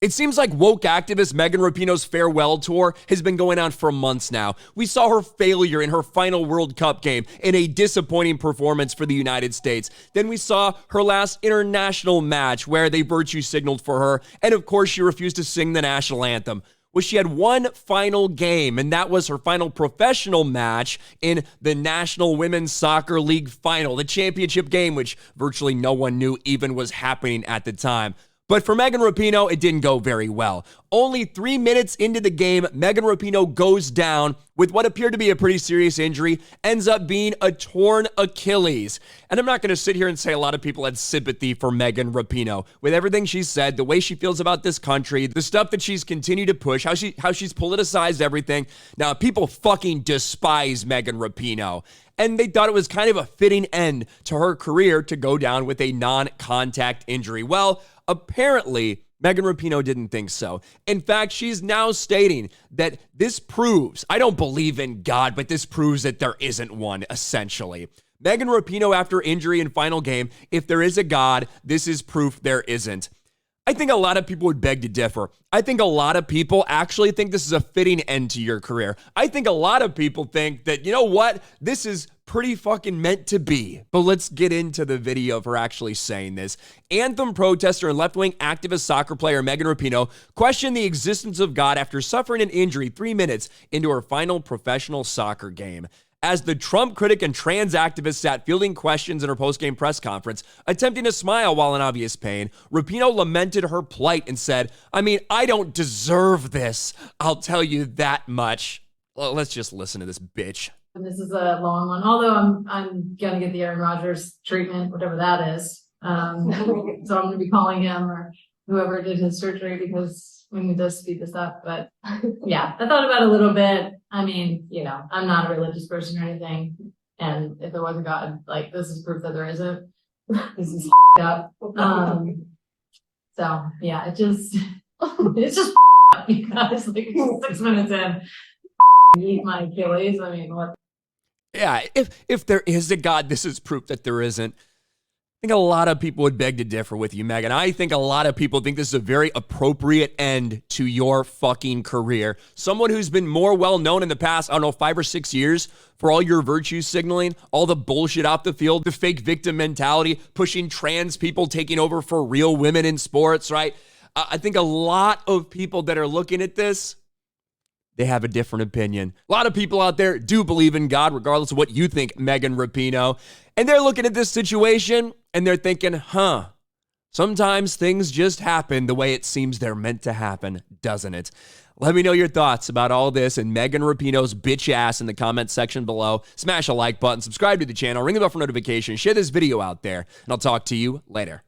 It seems like woke activist Megan Rapinoe's farewell tour has been going on for months now. We saw her failure in her final World Cup game in a disappointing performance for the United States. Then we saw her last international match where they virtue signaled for her, and of course she refused to sing the national anthem. Well, she had one final game, and that was her final professional match in the National Women's Soccer League final, the championship game, which virtually no one knew even was happening at the time. But for Megan Rapinoe, it didn't go very well. Only 3 minutes into the game, Megan Rapinoe goes down with what appeared to be a pretty serious injury, ends up being a torn Achilles. And I'm not going to sit here and say a lot of people had sympathy for Megan Rapinoe. With everything she said, the way she feels about this country, the stuff that she's continued to push, how she's politicized everything. Now, people fucking despise Megan Rapinoe. And they thought it was kind of a fitting end to her career to go down with a non-contact injury. Well, apparently, Megan Rapinoe didn't think so. In fact, she's now stating that this proves, I don't believe in God, but this proves that there isn't one, essentially. Megan Rapinoe, after injury in final game, if there is a God, this is proof there isn't. I think a lot of people would beg to differ. I think a lot of people actually think this is a fitting end to your career. I think a lot of people think that, you know what, this is pretty fucking meant to be. But let's get into the video of her actually saying this. Anthem protester and left-wing activist soccer player Megan Rapinoe questioned the existence of God after suffering an injury 3 minutes into her final professional soccer game. As the Trump critic and trans activist sat fielding questions in her post-game press conference, attempting to smile while in obvious pain, Rapinoe lamented her plight and said, I don't deserve this. I'll tell you that much. Well, let's just listen to this bitch. And this is a long one, although I'm gonna get the Aaron Rodgers treatment, whatever that is. So I'm gonna be calling him or whoever did his surgery because we need to speed this up. But yeah, I thought about it a little bit. I'm not a religious person or anything. And if there was a God, like, this is proof that there isn't. This is up. So yeah, it's just up because like 6 minutes in, eat my Achilles. What? Yeah, if there is a God, this is proof that there isn't. I think a lot of people would beg to differ with you, Megan. I think a lot of people think this is a very appropriate end to your fucking career. Someone who's been more well-known in the past, 5 or 6 years for all your virtue signaling, all the bullshit off the field, the fake victim mentality, pushing trans people taking over for real women in sports, right? I think a lot of people that are looking at this, they have a different opinion. A lot of people out there do believe in God, regardless of what you think, Megan Rapinoe. And they're looking at this situation and they're thinking, sometimes things just happen the way it seems they're meant to happen, doesn't it? Let me know your thoughts about all this and Megan Rapinoe's bitch ass in the comment section below. Smash a like button, subscribe to the channel, ring the bell for notifications, share this video out there, and I'll talk to you later.